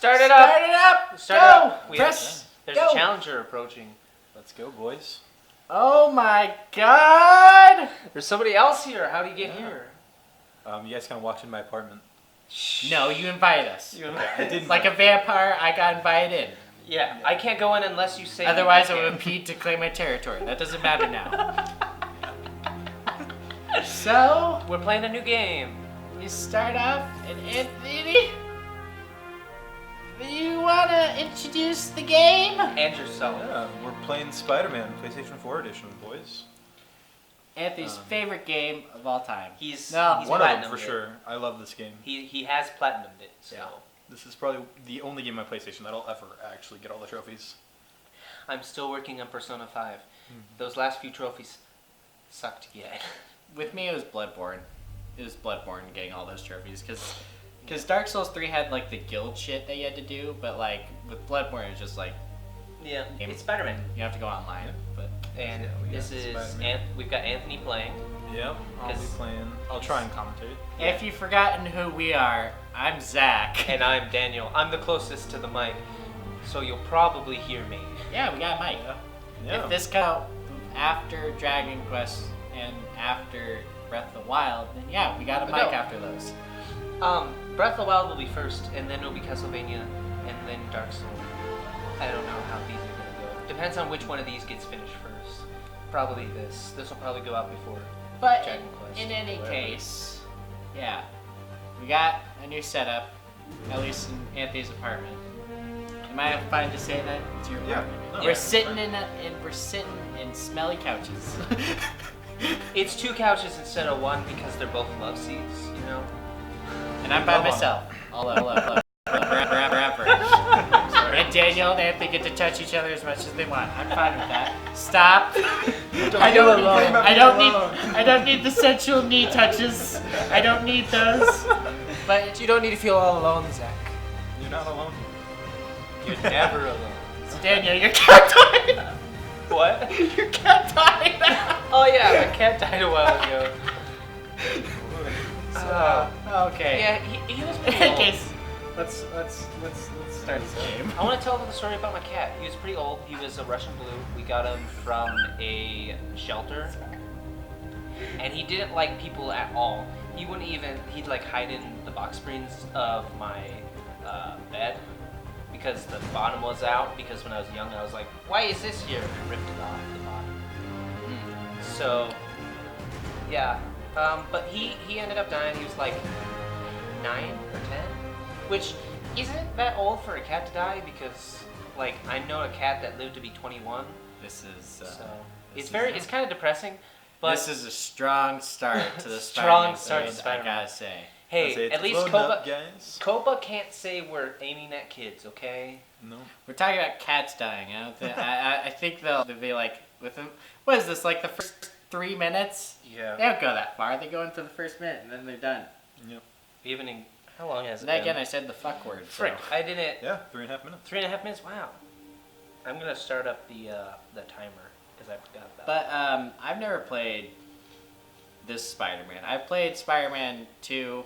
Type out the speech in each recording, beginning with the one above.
Start it up. Start it up. Go. Press. There's Go. a challenger approaching. Let's go, boys. Oh my God! There's somebody else here. How do you get here? You guys kind of walked in my apartment. No, you invite us. I didn't. Like a vampire, I got invited in. Yeah, I can't go in unless you say. Otherwise, I you would can. impede to claim my territory. That doesn't matter now. So, We're playing a new game. we start off, and Anthony, do you want to introduce the game? And yourself. Yeah, we're playing Spider-Man, PlayStation 4 edition, boys. Anthony's favorite game of all time. He's No. he's One of them platinumed for it. sure. I love this game. He has platinumed it. So Yeah. This is probably the only game on PlayStation that'll ever actually get all the trophies. I'm still working on Persona 5. Those last few trophies suck to get. With me, it was Bloodborne. It was Bloodborne getting all those trophies, because Dark Souls 3 had like the guild shit that you had to do, but like with Bloodborne, it's just like Yeah, Game- it's Spider-Man. you have to go online. But And Yeah, we this got is Spider-Man. we've got Anthony playing. Yep, I'll be 'Cause playing. I'll try and commentate. if you've forgotten who we are, I'm Zach. And I'm Daniel. I'm the closest to the mic, so you'll probably hear me. Yeah, we got Mike. Yeah. If this comes out after Dragon Quest and after Breath of the Wild, then yeah, we got a But mic no. after those. Breath of the Wild will be first, and then it'll be Castlevania, and then Dark Souls. I don't know how these are gonna go. Depends on which one of these gets finished first. Probably this. This will probably go out before. But Dragon Quest, in any whatever. case, yeah, we got a new setup, at least in Anthony's apartment. Am I fine to say that? It's your Yeah. apartment. No, we're yeah, sitting fine. we're sitting in smelly couches. It's 2 couches instead of 1 because they're both love seats, you know? And I'm by Come on. myself. All up. Forever. And Daniel and Anthony get to touch each other as much as they want. I'm fine with that. Stop. I don't need the sensual knee touches. I don't need those. But You don't need to feel all alone, Zach. You're not alone. You're never alone. Daniel, your cat died. What? Your cat died. Oh yeah, my cat died a while ago. Okay. Yeah, he was pretty In old. case, let's start this game. I want to tell the story about my cat. He was pretty old. He was a Russian blue. We got him from a shelter. And he didn't like people at all. He wouldn't even, he'd like hide in the box springs of my bed because the bottom was out. Because when I was young, I was like, why is this here? And ripped it off the bottom. So, yeah. But he ended up dying. He was like 9 or 10, which isn't that old for a cat to die because, like, I know a cat that lived to be 21. This is So this it's kind of depressing. But this is a strong start to the Strong Spider-Man start to series, Spider-Man. I gotta say. hey, at least loading up, Koba guys. Koba can't say we're aiming at kids, okay? No. We're talking about cats dying. I don't think, I think they'll be like within. What is this? Like the first 3 minutes? Yeah. They don't go that far. They go into the first minute and then they're done. Yep. Even in how long has it And then been? again, I said the fuck word. So. Frick, I didn't. Yeah, 3.5 minutes. 3.5 minutes. Wow. I'm gonna start up the timer because I forgot about. But I've never played this Spider-Man. I played Spider-Man 2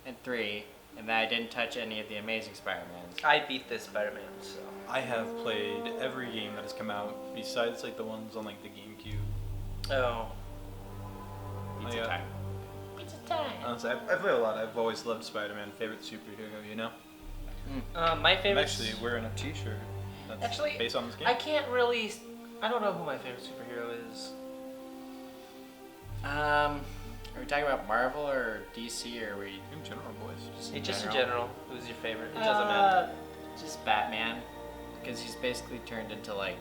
and 3, and then I didn't touch any of the Amazing Spider-Mans. I beat this Spider-Man, so. I have played every game that has come out besides like the ones on like the GameCube. Oh. Pizza yeah. time. Pizza time. Honestly, I play a lot. I've always loved Spider-Man. Favorite superhero, you know. My I'm favorite. actually wearing a T-shirt that's Actually, based on this game. I can't really. I don't know who my favorite superhero is. Are we talking about Marvel or DC or are we In general, boys. Just in general, who's your favorite? It doesn't matter. Just Batman, because he's basically turned into like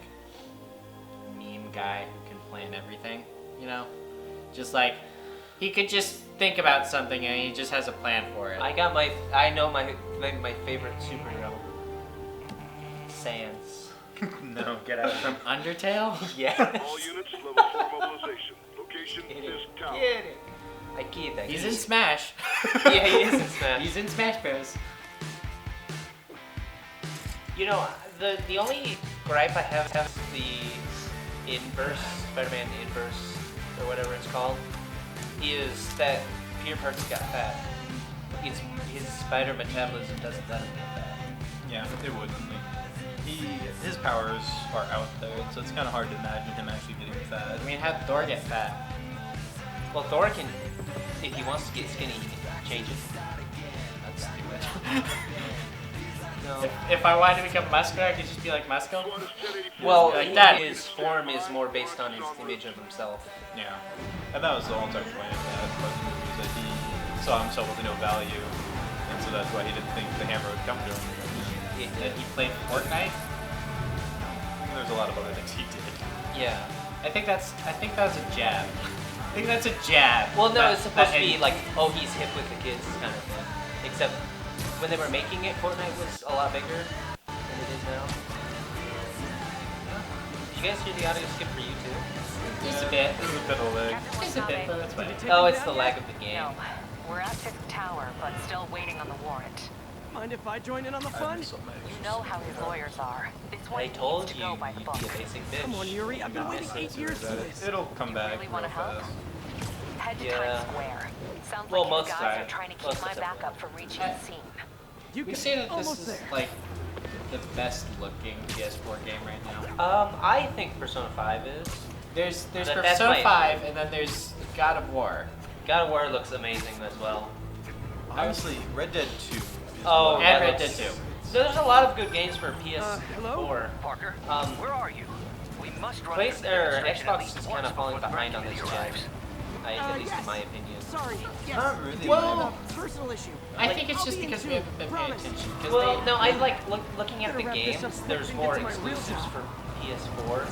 meme guy who can plan everything. You know, just like he could just think about something and he just has a plan for it. I know my favorite superhero. Sans. No, get out. From Undertale. Yeah. All units, level 4 mobilization. Location Get is it. tower. Get it. I get that. He's in Smash. Yeah, he is in Smash. He's in Smash Bros. You know, the only gripe I have is the inverse, Spider-Man inverse, or whatever it's called, is that Peter Parker got fat. His spider metabolism doesn't let him get fat. Yeah, it would. His powers are out there, so it's kind of hard to imagine him actually getting fat. I mean, how'd Thor get fat? Well, Thor can, if he wants to get skinny, he can change it. That's stupid. No. If I wanted to become muscular, I could just be like Muscle. Well, Like that. his form is more based on his image of himself. Yeah, and that was the whole entire point of that part of the movie, is that he saw himself with no value, and so that's why he didn't think the hammer would come to him. That he played Fortnite. And there's a lot of other things he did. Yeah. I think that was a jab. I think that's a jab. Well, no, That- it's supposed to that- be like, oh, he's hip with the kids kind of thing. Except when they were making it, Fortnite was a lot bigger than it is now. Did you guys hear the audio skip for you too? Just a bit. There's a bit of leg. Just a bit, but that's fine. Oh, it's the lag of the game. No, we're at Fifth Tower, but still waiting on the warrant. Mind if I join in on the fun? You know how his lawyers are. This one I needs told to you go by the you'd book. be a basic bitch. Come on, Yuri. I've been waiting 8 years for this. It'll come back Really real wanna help? fast. Head to Yeah. Times Square. Sounds Well, like most you of guys the- are trying to most keep my of the- backup from reaching the scene. You We can say that this almost is there. like the best looking PS4 game right now. I think Persona 5 is. There's That's Persona my- 5, and then there's God of War. God of War looks amazing as well. Honestly, Red Dead 2. Is Oh, one- And that Red looks- Dead 2. There's a lot of good games for PS4. hello? Parker, Um, where are you? We must run Place this or demonstration at Xbox least is once kind of falling before the behind on Red this Committee gen. arrives. At least in yes. my opinion. Sorry. Yes. Not really. Well, Personal issue. I Like- think it's I'll just be in because we tune. haven't been paying Promise. attention. 'Cause Well, they- no, I like looking at the Gotta wrap this games. up so I There's can more get to my real exclusives job. for PS4.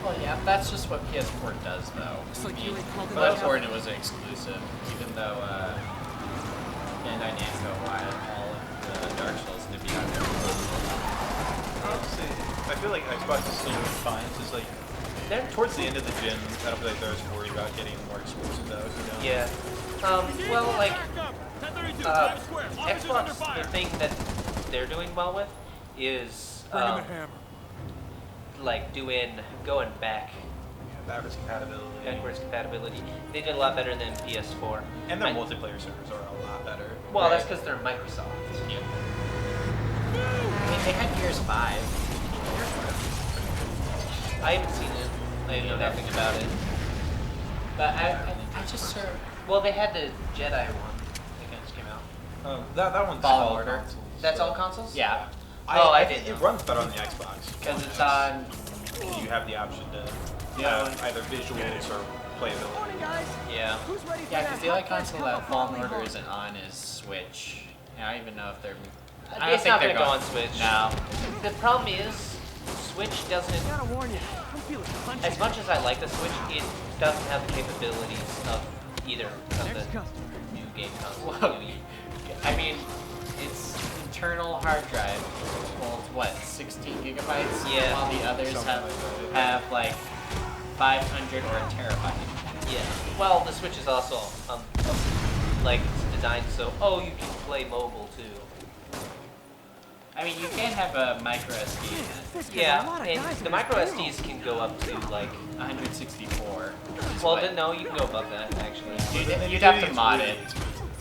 Well, yeah, that's just what PS4 does, though. Looks like you ain't called in Bloodborne the it was exclusive, even though Bandai Namco wanted all of the Dark Souls to be on there. Honestly, I feel like Xbox is still doing fine. It's just like They're towards the end of the gen, I don't feel like they're as worried about getting more exclusives out. You know? Yeah. Well, like, Xbox, the thing that they're doing well with is, like, going back, Backwards compatibility. backwards compatibility. They did a lot better than PS4. And their I- multiplayer servers are a lot better. Well, that's because they're Microsoft. Yeah. I mean, they had Gears 5. I haven't seen it. I know nothing about it. But I just sort of... Well, they had the Jedi one. That just came out. That one's Fallen all Order. consoles, That's so- all consoles? Yeah, Oh, I think didn't it know. runs better on the Xbox because it's on... You have the option to Yeah. have either visuals or playability. Morning, guys. Yeah. Who's ready for Yeah, that because the only hot fresh console cup that of Fallen Molly Order Hawk? isn't on is Switch. And I don't even know if they're... It's not gonna go on Switch. No. The problem is, Switch doesn't. Gotta warn you. I'm feeling punchy. As much as I like the Switch, it doesn't have the capabilities of either of Next the customer. new game consoles. Whoa. I mean, its internal hard drive holds what, 16 gigabytes? Yeah. While the others Something like that. have like 500 or a terabyte. Yeah. Well, the Switch is also like it's designed so you can play mobile too. I mean, you can have a micro SD in it. This guy's a Yeah, lot of and guys the in micro this payroll. SDs can go up to like. 164. is Well, what- then no, you can go above that actually. You'd have to mod it.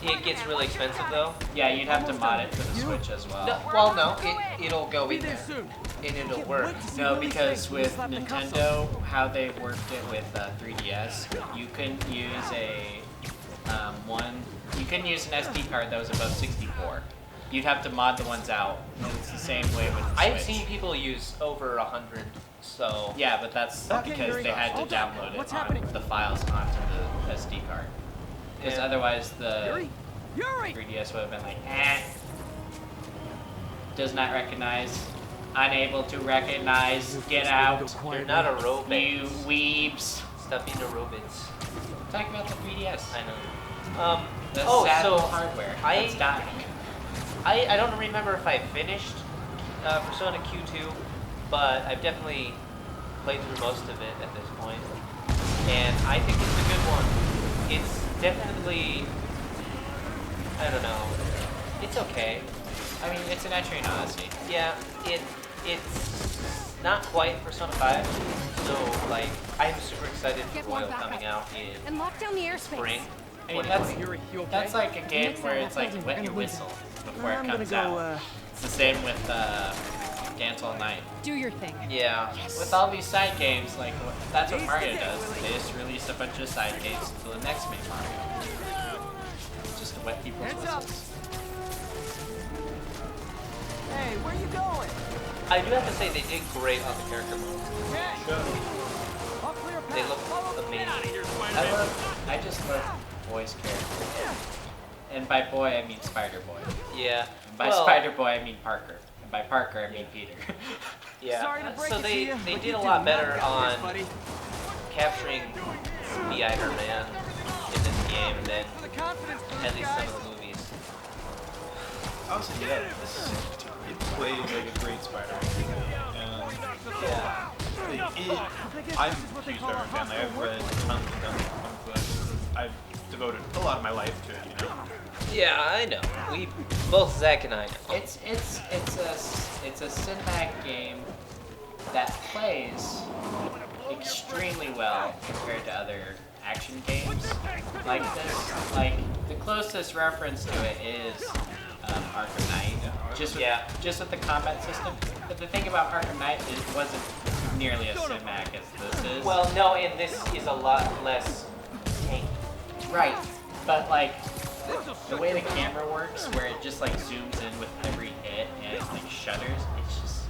It gets really expensive though. Yeah, you'd have to mod it for the Switch as well. No, well, no, it'll go Be in there there soon. and it'll Can't work. wait to see No, what he because thinks when he's with slapped the cuffs Nintendo, how they worked it with 3DS, you couldn't use you couldn't use an SD card that was above 64. You'd have to mod the ones out. And it's the same way with the Switch. I've seen people use over 100, so Yeah, but that's Okay, because Yuri, they had to hold on. download What's it on happening? the files onto the SD card. Because Yeah. otherwise the Yuri? Yuri! 3DS would have been like, does not recognize, unable to recognize, get out, you're not a robot. you weebs. Stop being a robots. Talk about the 3DS. I know. The Oh, sad so hardware I- that's dying. I don't remember if I finished Persona Q2, but I've definitely played through most of it at this point, and I think it's a good one. It's definitely, I don't know, it's okay. I mean, it's an entry in Odyssey. Yeah, it's not quite Persona 5, so like I'm super excited for Get more Royal backup. coming out in And lock down the airspace. spring. I mean, 2020. Yuri, you okay? that's like a game Next where time it's I'll like tell you, wet we're your gonna lose whistle before I'm it gonna comes go, out. It's the same with Dance All Night. Do your thing. Yeah. With all these side games, like that's what Mario does. They just release a bunch of side games until the next main Mario. Just to wet people's whistles. Hey, where you going? I do have to say they did great on the character mode. I'll clear a path. They look amazing. I just love boy's character. And by boy, I mean Spider Boy. Yeah. And by Well, Spider Boy, I mean Parker. And by Parker, I mean Peter. Yeah. Sorry to break So it to they you, they but did you a do lot not better got this, on buddy. capturing Spider-Man in this game than For the confidence, at least some guys. of the movies. I was thinking, yeah, it plays like a great Spider-Man movie, and Yeah. I'm a huge Spider-Man fan. Like, I've read tons and tons of comic books. I've devoted a lot of my life to it, you know. Yeah, I know. We both Zach and I know. It's a cinematic game that plays extremely well compared to other action games. Like this, like the closest reference to it is Arkham Knight. Just with the combat system. But the thing about Arkham Knight is it wasn't nearly as cinematic as this is. Well, no, and this is a lot less tanky. Right, but like the way the camera works, where it just like zooms in with every hit and like shudders, it's just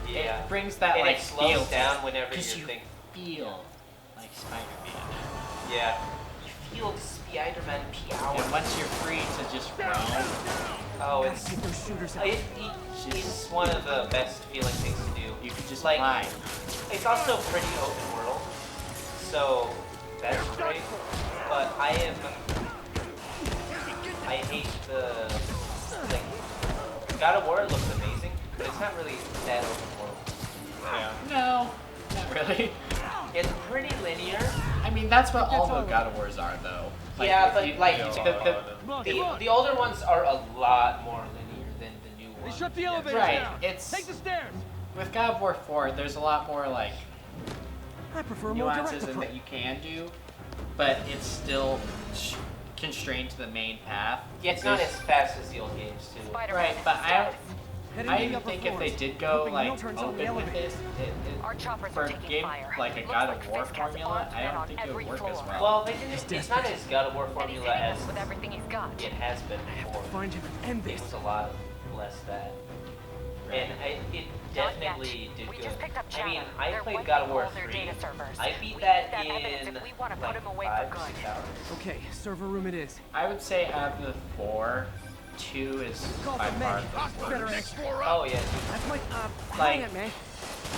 Yeah. it brings that And like it slows feel down whenever because you you think. feel like Spider-Man. Yeah. You feel Spider-Man power. And once you're free to just roam, Oh, it's Get those shooters out. it's one of the best feeling things to do. you can just Like, fly. It's also pretty open world, so that's great. But I hate the like God of War looks amazing, but it's not really that open world. Yeah. No, not really. It's pretty linear. I mean, that's what all the God of Wars are, though. Yeah, if but, you- like, the- The older ones are a lot more linear than the new They ones. shut the elevator right, down. it's Take the stairs. with God of War 4. There's a lot more like I prefer a more direct nuances in approach. that you can do, but it's still constrained to the main path. Yeah, it's not as fast as the old games too. Spider-Man Right, is but dead. Heading I to the even upper think if they floors. did go Hoping like no turns on open the with elevator. this, Our choppers for are a taking game fire. like a Looks God like of War Fisk has formula, armed I men don't on think it would every work as floor. well. Well, they didn't. It's not as God of War And he's formula hitting as us with everything he's got. it has been before. Find him and end It this. was a lot less that. And it Not yet. definitely did We good. just picked up I mean, chatter. I They're played wiping God of War all their 3. data servers. I beat We that need that evidence in if we wanna put like him away 5 for or 6 good. hours. Okay, server room it is. I would say out of the 4, 2 is Call by for far Meg. the Better worst. explore. Oh yeah, dude. That's my Like- hang it, man.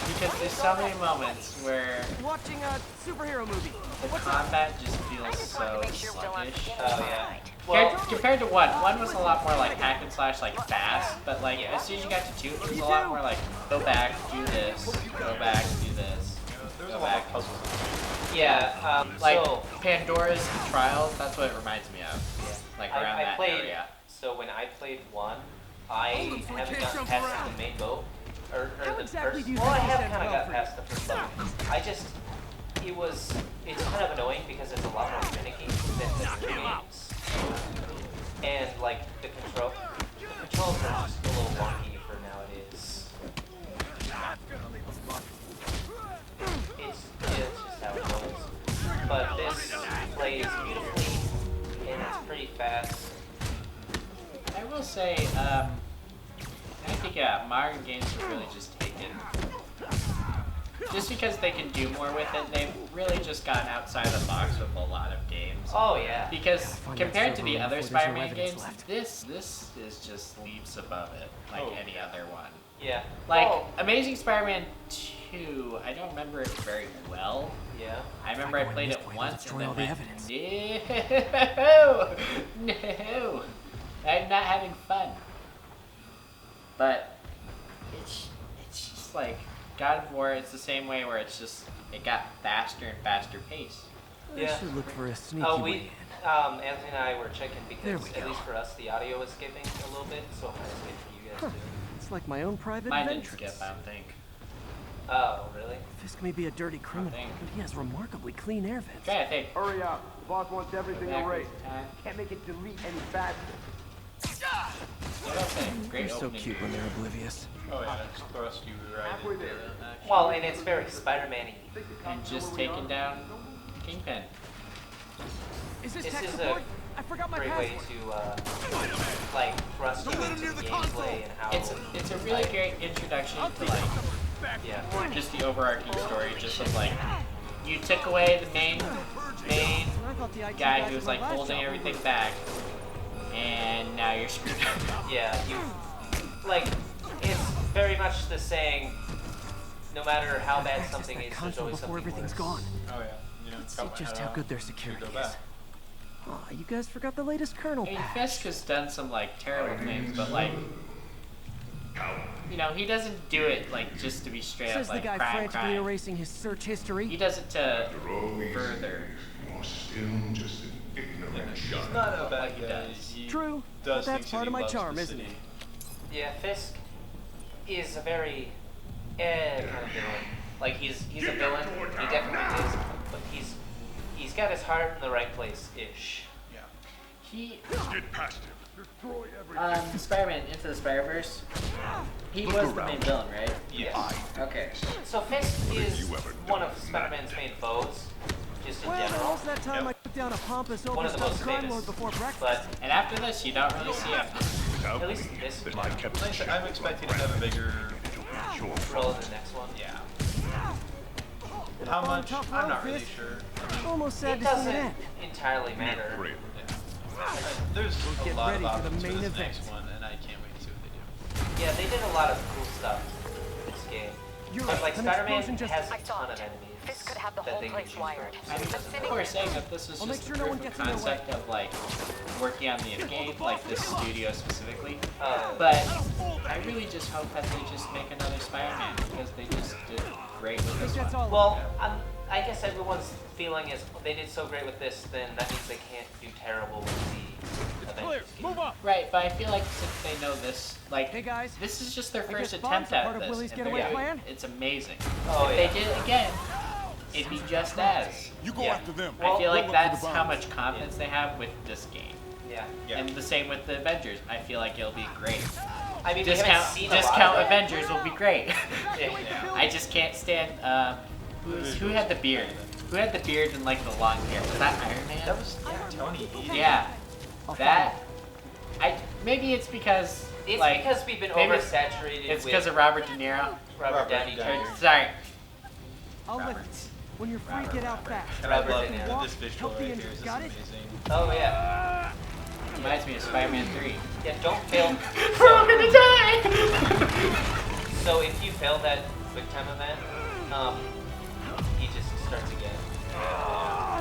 Because there's so many moments where Watching a superhero movie. the What's up? combat just I feels just wanted so to make sure we're on sluggish. Oh yeah. Compared, Well, compared to one was a lot more like hack and slash, like fast, but like Yeah. as soon as you got to 2, it was a lot more like go back, do this, go back, do this, There's go a lot back. of puzzles. yeah. Like So Pandora's Trials, that's what it reminds me of. Like around I that played. area. So when I played 1, I haven't gotten past the main boat. Or How the exactly first. do you Well, I think have this kind of ends got well past the first level. I just. It's kind of annoying because it's a lot more finicky than the new games. And like the controls are just a little wonky for nowadays. It's just how it goes. But this plays beautifully and it's pretty fast. I will say, I think modern games have really just taken, just because they can do more with it, they've really just gotten outside the box with a lot of games. Oh yeah. Because find compared that to server the room other before there's no Spider-Man evidence games, left. this is just leaps above it, like Oh. any other one. Yeah. Like Oh, Amazing Spider-Man 2, I don't remember it very well. yeah. I remember I Find played this it point, once destroy and all then the went, evidence. no, I'm not having fun. But it's just like God of War. It's the same way where it's just it got faster and faster pace. I Yeah. should look for a sneaky Oh, way we, in. Anthony and I were checking There because we at go. least for us the audio was skipping a little bit, so I was waiting for you guys Huh. to. It's like my own private Mine didn't vengeance. skip, I don't think. Oh, really? Fisk may be a dirty criminal, think. but he has remarkably clean air vents. Try to think. Hurry up. The boss wants everything Backwards erased. time. Can't make it delete any faster. What else say? Great They're so opening. cute when they're oblivious. Oh yeah, just thrust you right into the action. Well, and it's very Spider-Man-y. And just taking down Kingpin. Is this This tech is a support? I forgot my great way password. to like thrust you into the gameplay and how It's a really great introduction to like yeah. just the overarching story, just of like you took away the main I thought the IT guy guys who was at my like last holding job were everything worse. back, and now you're screwed. Yeah, you like it's very much the saying. No matter how bad Access something that is, there's console always before something everything's worse. gone. Oh yeah, you know, See just how good their security go is. back. Aw, you guys forgot the latest kernel I mean, patch. Fisk has done some like terrible things, but like, you know, he doesn't do it like just to be straight Says up like the guy crime, frantically crime. erasing his search He history. does it to further. Are still just an ignorant He's shot. not a bad Like he guy. does. He True, does but that's things part that of my he loves charm, the isn't city. it? Yeah, Fisk is a very kind of villain. Like he's a villain. He definitely is, but he's got his heart in the right place ish. Yeah. He, Get past him. Destroy everything. Spider-Man Into the Spider-Verse, he was the main villain, right? Yes. Okay. So Fisk is one of Spider-Man's main foes, just in Well, there general. was that time I took down a pompous One of the overstuffed most crime famous. lord before breakfast. But And after this, you don't really see him. at least in this I kept Like I said, I'm expecting to have a bigger. role in the next one. Yeah. How much? tough I'm road, not really Fisk. sure. Almost sad It to see it doesn't end. entirely matter. afraid. Yeah. There's a get lot ready of for the options for main this event. next one, and I can't wait to see what they do. Yeah, they did a lot of cool stuff in this game. You're But like an Spider-Man explosion just- has I a saw ton it. of enemies. Fisk could have the that whole they place can use wired. I mean, people were saying that this was I'll just make the sure no one proof of gets in their way. concept of like working on the escape, like this studio specifically. Uh, But I really just hope that they just make another Spider-Man because they just did great with this That's one. all. Well, I guess everyone's feeling is they did so great with this, then that means they can't do terrible with the Avengers game. Right, but I feel like since they know this, like, Hey, guys. this is just their I first guess attempt Bob's a at part of this. Willie's and getaway they're- plan? It's amazing. Oh, if yeah. they did it again, it'd be just as. You go Yeah. after them. I feel like We'll look for that's the how bombs. much confidence they have with this game. Yeah. Yeah. And the same with the Avengers. I feel like it'll be great. I mean, we haven't seen a lot Discount of it. Avengers will be great. Yeah. I just can't stand. Who had the beard? Who had the beard and like the long hair? Was that Iron Man? That was Tony. Yeah. That. Maybe it's because. It's like, because we've been maybe oversaturated It's with because of Robert De Niro. Robert Downey Downey Jr. Or, sorry. I'll lift Roberts. it. When you're free, get out fast. And I Robert love De Niro. that this visual Help the right here. injured. Is Got just it? amazing. Oh yeah. Reminds me of Spider-Man 3. Yeah. Don't fail. I'm gonna die! So if you fail that quick time event, he just starts again.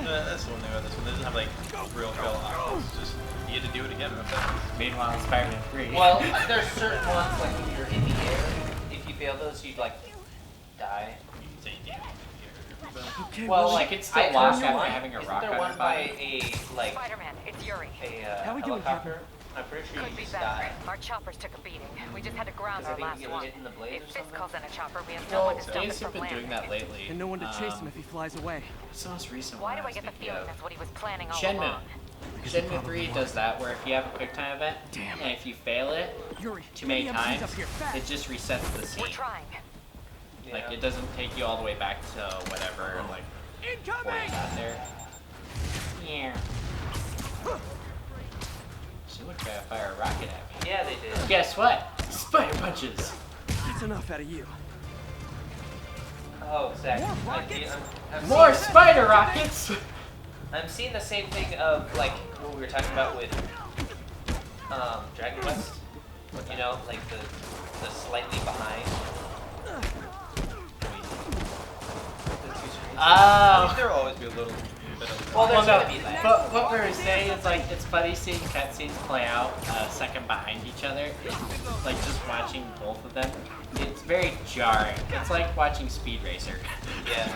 That's the one thing about this one. It doesn't have like real fail options. It's just you get to do it again. Meanwhile, in Spider-Man 3. Well, there's certain ones like when you're in the air. If you fail those, you'd like die. Okay, Well, Willie. like could still I walk there's after one- having a isn't rock there on one your by body? a like Spider-Man, it's Yuri. How we doing, helicopter? I'm pretty sure Could you be just better. die. Our choppers took a beating. We just had to ground Because I our think you last get one. hit in the blade If or Fisk something. calls in a chopper, we have no Well, one to stop Days us have from been doing landing. that lately. And no one to chase him if he flies away. What's the most recent Why one do I get the thinking feeling of? that's what he was planning all Shenmue. along? Shenmue 3 does that, where if you have a quick time event, Damn. and if you fail it Yuri, too many get the MCs times, up here fast. it just resets the We're scene. trying. Like, Yeah. it doesn't take you all the way back to whatever, like, before you got there. Yeah. Someone tried to fire a rocket at me. Yeah, they did. Guess what? Spider punches! That's enough out of you. Oh, Zach. More I- rockets? I'm More seeing- spider rockets! I'm seeing the same thing of like what we were talking about with Dragon Quest. You know, like the slightly behind. Oh! There'll always be a little bit of. Well, there's Well, gonna be no, that. but what we were saying is like it's funny seeing cutscenes play out a second behind each other. It's like just watching both of them. It's very jarring. It's like watching Speed Racer. Yeah.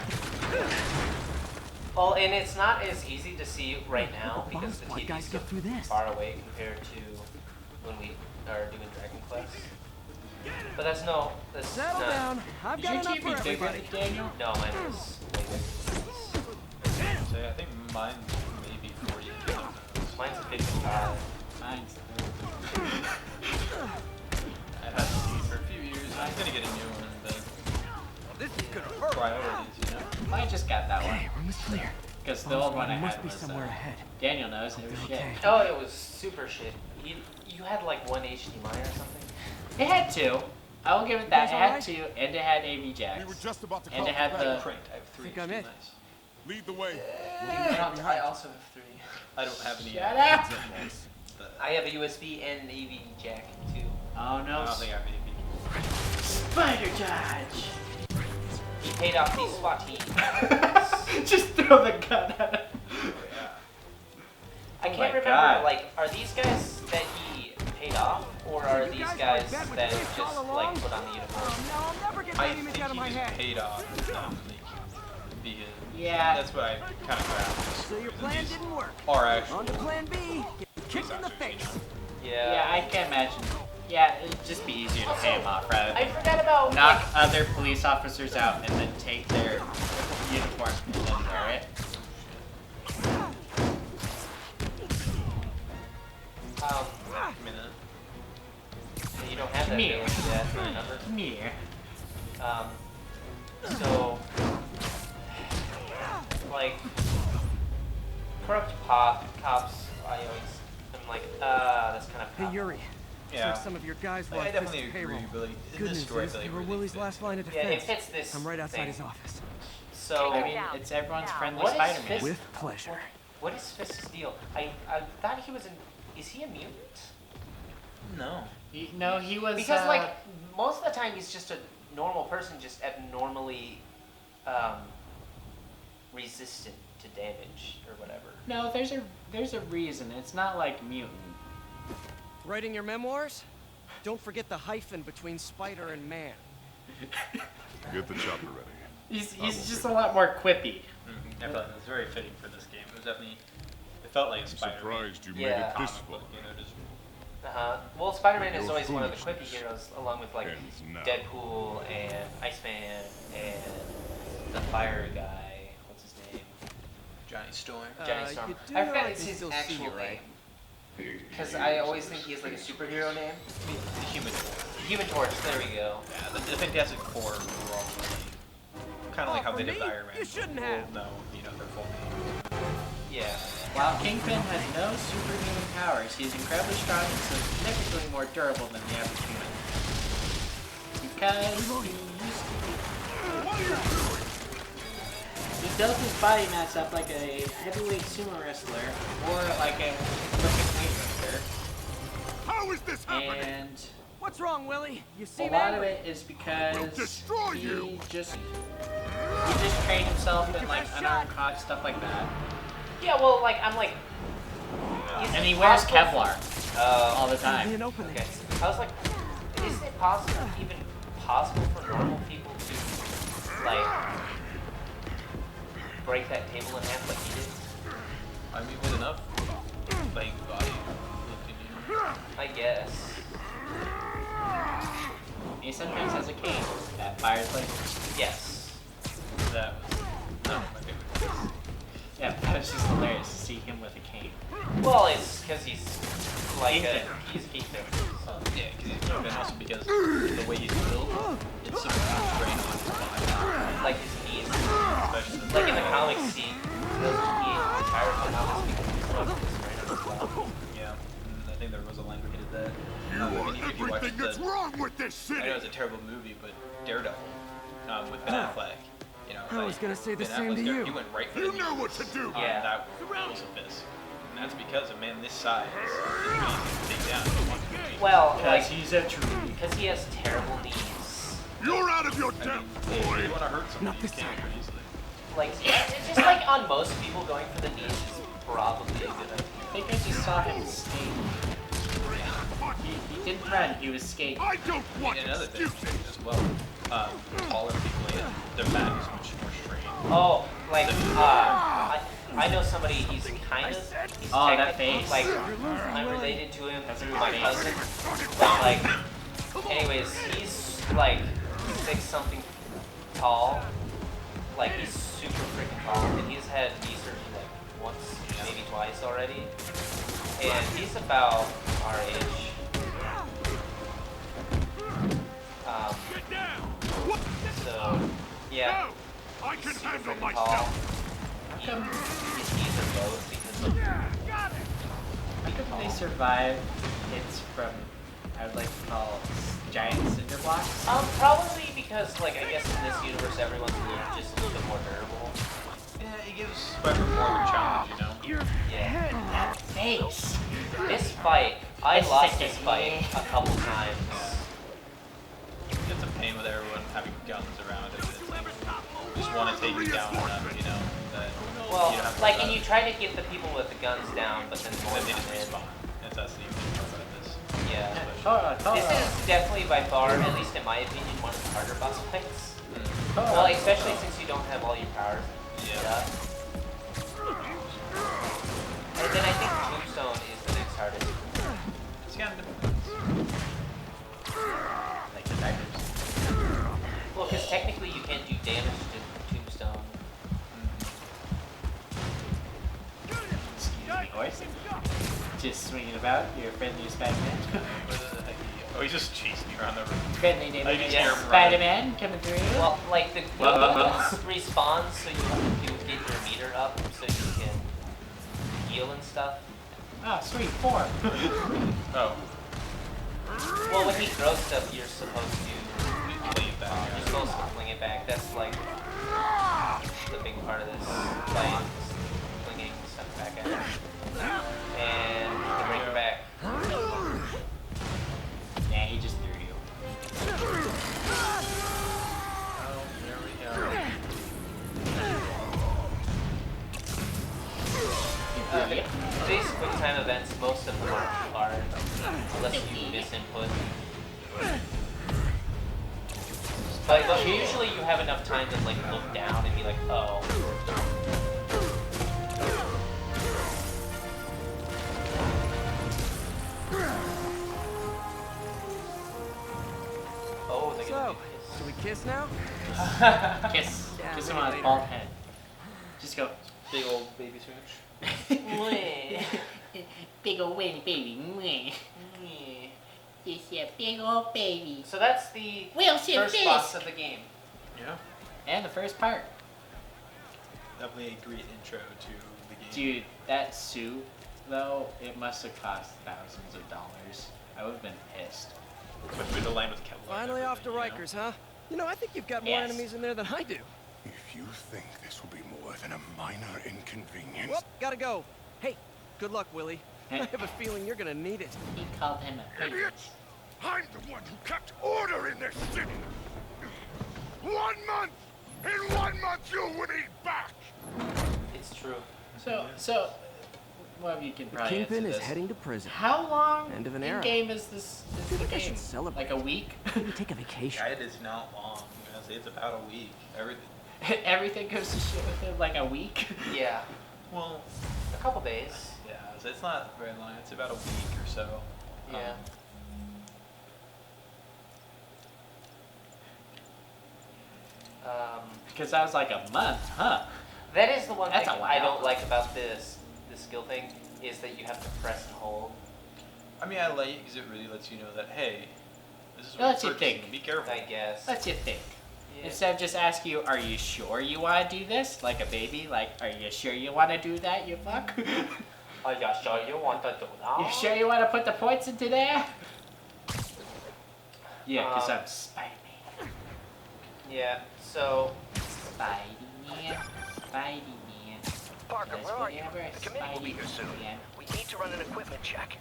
Well, and it's not as easy to see right now Bomb because the squad TV's guys so get through this. far away compared to when we are doing Dragon Quest. But that's Settle not, down. I've Is got your enough TV for bigger everybody. than Daniel? No, mine is way bigger. So I think mine's maybe 40 gigabytes. Mine's a 55. Mine's get a new one, but This is gonna hurt. priorities, you know? I just got that one. Okay, room is clear. Because the old one I must had be was, somewhere ahead. Daniel knows, it was shit. Okay. Oh, it was super shit. You had like one HDMI or something? It had two. I will give it that. It guys had alright? two, and it had AV We jacks. were just about to And call it had you the... back. Cranked. I have 3 Think I'm it. HDMIs. Lead the way. I also have 3. I don't have any. Shut up! I have a USB and an AV jack too. Oh I no. don't think I have any. Spider Judge! He paid off these SWAT teams. Just throw the gun at him. I Oh can't my remember, God. like, are these guys that he paid off, or are You these guys guys like that with that this just, all like, along? put on the uniform? Now I'll never get I that think image out of my he head. just paid off. Not like because Yeah. that's what I kind of grabbed. So your plan didn't work. Or actually, On to plan B. Get kicked in the face. Yeah, I can imagine. Yeah, it'd just be easier to pay him off rather I than forgot about, knock like, other police officers out and then take their uniform and then wear it. minute. you don't have that Me. ability yet, remember? Come here. So, like, corrupt cops, I always am like, that's kind of Hey Yuri. Yeah. Looks like some of your guys were Like, I on definitely Fisk's agree, payroll. but like, in Good this news story, I is feel like you were really Willie's fits last line of Yeah, defense. it fits this I'm right outside thing. his office. So, I mean, it's everyone's friendly What is Spider-Man. Fisk? With pleasure. what is Fisk's deal? I thought he was is he a mutant? No. No, he was. Because, like, most of the time he's just a normal person, just abnormally resistant to damage or whatever. No, there's a reason. It's not like mutant. Writing your memoirs? Don't forget the hyphen between spider and man. Get the chopper ready. He's just a lot more quippy. I felt it was very fitting for this game. It was definitely. It felt like I'm Spider-Man. surprised you Yeah. made it this Comic far. book, you know, just Well, Spider-Man is Your always one of the quippy foolishness heroes, along with, like, ends now. Deadpool and Iceman and the fire guy. What's his name? Johnny Storm. Johnny Storm. you do I know forgot I it's can his still see actual you, right? name. Because I always think he has, like, a superhero name. The Human Torch. Human Torch, there we go. Yeah, the Fantastic Four were all kind of like how for they did me? with Iron Man. You shouldn't Well, have. no, you know, their full name. Yeah. While Kingpin has no superhuman powers, he is incredibly strong and significantly more durable than the average human. Because he used to be... He built his body mass up like a heavyweight sumo wrestler, or like a Olympic weightlifter, How is this happening? and What's wrong, Willie? You a seem lot of angry. it is because We'll destroy you. he just trained himself in like best unarmed combat, stuff like that. Yeah, well, like, I'm like... is And it he wears possible- Kevlar all the Be time. an opening. Okay. I was like, isn't it possible, even possible for normal people to, like, break that table in half like he did? I mean, with enough like body looking, you know. I guess. He sometimes has a cane that fires lasers. Yes. That was not my favorite. Yeah, that was just hilarious to see him with a cane. Well, it's because he's like he's Kingpin. So. Yeah, and also because the way he's built, it's so strain on his body. Like his knees. Especially Like in the comics, he retires from comics because he's struggling to strain on his body. Yeah, I think there was a line where he did that. You are if you watch everything that's the, wrong with this I city. know it's a terrible movie, but Daredevil with Ben Affleck. You know, I was gonna say the Ben same to Affleck's you. He went right for You the know knee. what to do. Yeah. That was a fist. And that's because a man this size is pretty easy to take down in one movie. Well, like, he's a tree. because he has terrible knees. You're out of your I depth, mean, if boy. you want to hurt Not somebody, you this can time. pretty easily. Like, it's just like on most people going for the knees is probably a good idea. I think I just saw him skate. He didn't run, he was skating. I don't want And another thing excuses. as well, taller people, their back is much more straight. Oh, like, I know somebody, he's kind of, he's Oh, that technically, face. like, I'm related to him That's through a my face. cousin, but, like, anyways, he's, like, 6-something tall, like, he's super freaking tall, and he's had knee surgery, like, once, maybe twice already, and he's about our age. can super handle freaking tall. myself. He's either both because of How come they survive hits from, I would like to call, giant cinder blocks? Probably because, like, I guess in this universe, everyone's just a little bit more durable. Yeah, it gives Spider more of a challenge, you know? Yeah. That face! This fight, I It's lost like this a- fight a couple times. It's a pain with everyone having guns around it. It's like, just want to take you down enough, you know? That Well, you don't have to like, worry and you about try to get the people with the guns down, but then it. more Then they come just in. respawn. That's the unique part about this. Yeah. This is definitely by far, at least in my opinion, one of the harder boss fights. Well, especially since you don't have all your powers. Yeah. And then I think Tombstone is the next hardest. It's kind of different. Like the diapers. Well, because technically you can't do damage to Tombstone. Excuse me, horse. Just swinging about, your friendly Spider-Man. What the heck? Oh, he's just chasing me around the room. Friendly I neighborhood just hear him Spider-Man coming through. Well, like the Well, goons respawn, so you get your meter up, so you can heal and stuff. Oh, sweet, 4. Oh, Well, when he throws stuff, you're supposed to leave that. you're supposed to fling it back. That's like the big part of this fight, is flinging stuff back at him. And you can bring her back. Yeah, he just threw you. Oh, there we go. These quick time events, most of them aren't hard, unless you miss input. But usually you have enough time to like look down and be like, oh. Oh, they're gonna So, do this. do we kiss now? Kiss. Yeah, Kiss him maybe on his later. bald head. Just go. Big old baby smooch. Big old wing baby. Just a big old baby. So that's the Wilson first Fisk. boss of the game. Yeah. And the first part. Definitely a great intro to the game. Dude, that suit, though, it must have cost thousands of dollars. I would have been pissed. But with the line with Kevlar. Finally off to everything, Rikers, huh? You know, I think you've got more Yes. enemies in there than I do. If you think this will be more than a minor inconvenience, Well, gotta go. Hey, good luck, Willie. I have a feeling you're gonna need it. He called him a bitch. idiots! I'm the one who kept order in this city. 1 month! In 1 month you would eat back! It's true. So, one of you can probably Kingpin answer is this. heading to prison. How long End of an in era. game is this Do you the think I game? should celebrate? Like a week? Maybe take a vacation. Yeah, it is not long. I'm gonna say it's about a week. Everything. Everything goes to shit within like a week? Yeah, Well, a couple days. yeah, so it's not very long. It's about a week or so. Yeah. Because that was like a month, huh? That is the one That's thing a I while. don't like about this skill thing, is that you have to press and hold. I mean, I like it because it really lets you know that, hey, this is It what lets you're you purchasing. think. Be careful. I guess. Let's you think. Yeah. Instead of just ask you, are you sure you want to do this? Like a baby, like, are you sure you want to do that, you fuck? Oh, yeah, sure you want to do that? You sure you want to put the points into there? Yeah, because Um, I'm Spider-Man. Yeah, so Spidey-Man. Spidey-Man. Parker, Yes, where are you? whatever, The committee will be here soon. Spidey-Man. We need to run an equipment check.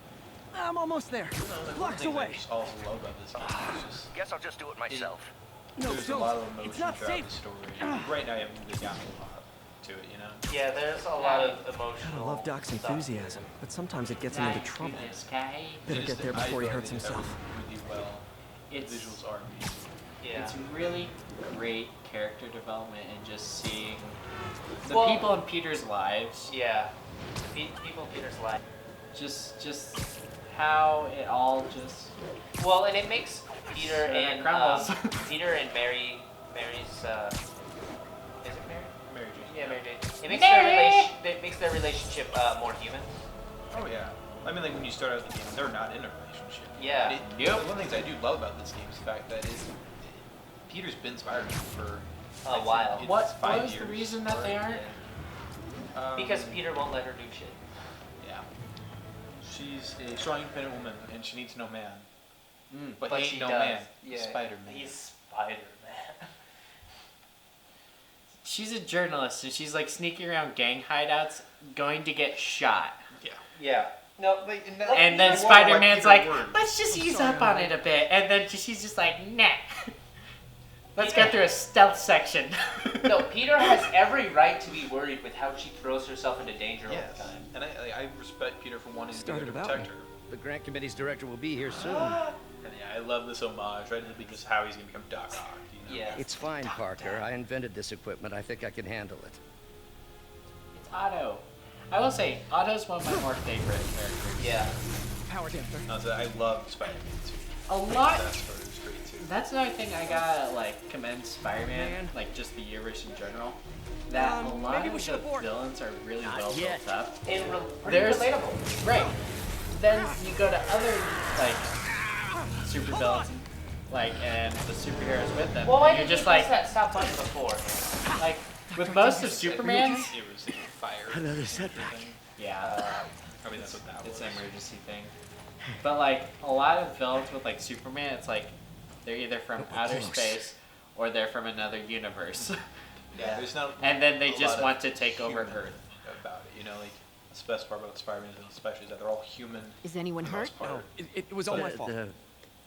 I'm almost there. One Blocks thing I away. just also love about this game is just Guess I'll just do it myself. No, there's a don't. lot of emotion It's not throughout safe. the story. Right now, you haven't really gotten a lot to it, you know. yeah, there's a lot of emotional. I love Doc's stuff. enthusiasm, but sometimes it gets him into Fly trouble. through the sky. Better It get just- there before he I hurts think that himself. was really well. It's Visuals are amazing. Yeah. It's really great character development and just seeing the Well- people in Peter's lives. Yeah. People in Peter's life. Just how it all just Well, and it makes Peter Sure, and crumbles. Peter and Mary's is it Mary? Mary Jane. Yeah, Mary Jane. It makes Mary! their relationship more human. Oh yeah. I mean, like when you start out the game, they're not in a relationship. Yeah. And Yep. One of the things I do love about this game is the fact that Peter's been Spider-Man for a while. It's What 5 was the years. reason that they aren't? Because Peter won't let her do shit. Yeah. She's a strong, independent woman, and she needs no man. But, But he she ain't no does. man. Yeah. Spider-Man. He's Spider-Man. She's a journalist and she's like sneaking around gang hideouts, going to get shot. Yeah. Yeah. No, but And then won't Spider-Man's like like, Peter word. let's just ease up on it a bit. And then she's just like, nah. Let's go through a stealth section. no, Peter has every right to be worried with how she throws herself into danger all Yes. the time. And I respect Peter for wanting to be there Started to about protect me. her. The grant committee's director will be here soon. And yeah, I love this homage, right? It'll be just how he's gonna become Doc Ock, you know? Yeah. It's fine, Parker. I invented this equipment. I think I can handle it. It's Otto. I will say, Otto's one of my more favorite characters. Yeah. Power damper. I love Spider-Man too. A lot. That's part of the street too. That's another thing I gotta like commend Spider-Man, Man. like just the universe in general. That a lot maybe we of should the abort. villains are really Not well yet. built up. And pretty There's- relatable. Right. Then you go to other like super villains, like and the superheroes with them. Well, why and did you're just like that stop button before? like with most of Superman's. It was fire. Another setback. Yeah, I mean, that's what that it's was. an emergency thing. But like a lot of villains with like Superman, it's like they're either from outer close. space or they're from another universe. Yeah, there's not. And then they a just lot want of to take over human Earth. About it, you know, like the best part about Spider-Man, especially, is that they're all human. Is anyone for the hurt? most part. No, it was all my fault. The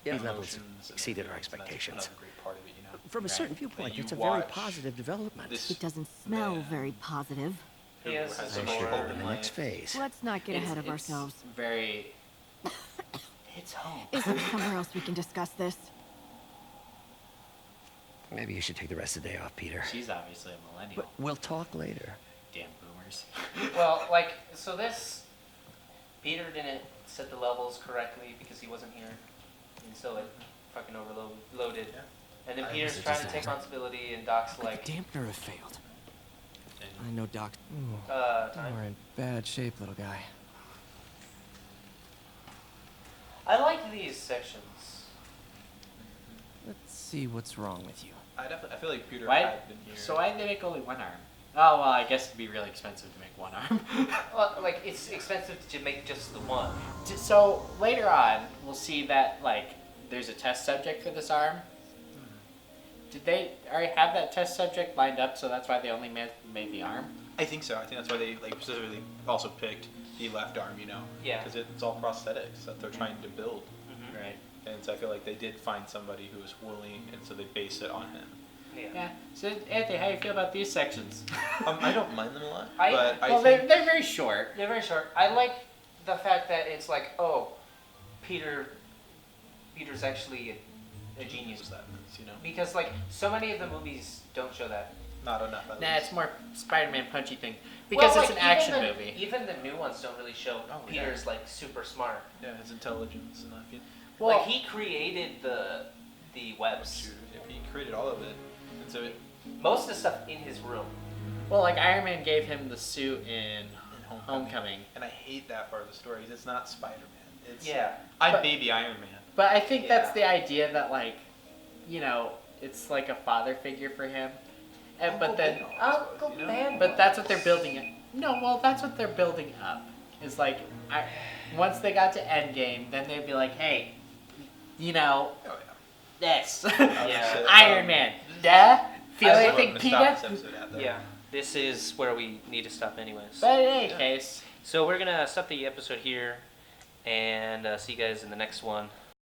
levels emotions and exceeded our feelings, and that's expectations. another great part of it, you know. From a Right. certain viewpoint, you it's a very watch positive development. This It doesn't smell man very positive. who He has has some a I more should go to open the life. next phase. Let's not get ahead of It's ourselves. very. It's home. Is there somewhere else we can discuss this? Maybe you should take the rest of the day off, Peter. She's obviously a millennial. But we'll talk later. Damn boomers. Well, like, so this, Peter didn't set the levels correctly because he wasn't here, and so it fucking overloaded. Yeah. And then I Peter's was trying to just- take responsibility, and Doc's Could like, the dampener have failed? And I know, Doc. time. We're in bad shape, little guy. I like these sections. Let's see what's wrong with you. I feel like Peter Why? had been here. So why did they make only one arm? Oh well, I guess it'd be really expensive to make one arm. Well, like, it's expensive to make just the one. So later on, we'll see that like there's a test subject for this arm. Did they already have that test subject lined up? So that's why they only made the arm. I think so. I think that's why they like specifically also picked the left arm, you know. Yeah. Because it's all prosthetics that they're trying to build. Right. And so I feel like they did find somebody who was willing, and so they base it on him. Yeah. So Anthony, how do you feel about these sections? I don't mind them a lot, I- but I well, think they're very short. They're very short. I like the fact that it's like, oh, Peter's actually a genius. that means, you know, Because, like, so many of the movies don't show that. not enough. At Nah, least. it's more Spider-Man punchy thing because Well, it's like, an action even movie. Even the new ones don't really show Oh, yeah. Peter's, like, super smart. Yeah, his intelligence and that. Well, Like, he created the webs. Shoot, if he created all of it, and so it, Most of the stuff in his room. well, like Iron Man gave him the suit in in Homecoming. and I hate that part of the story. It's not Spider-Man. It's Yeah. I'm But- baby Iron Man. But I think that's Yeah. the idea that like, you know, it's like a father figure for him. And but then, Uncle you know? Ben. but that's what they're building it. No, well, that's what they're building up. Is like, once they got to Endgame, then they'd be like, hey, you know, Oh this Yeah. Iron Man, duh. Feel That's what I'm anything, gonna Peter? stop this episode at, though. Yeah. This is where we need to stop anyways. But in any case, So we're going to stop the episode here and see you guys in the next one.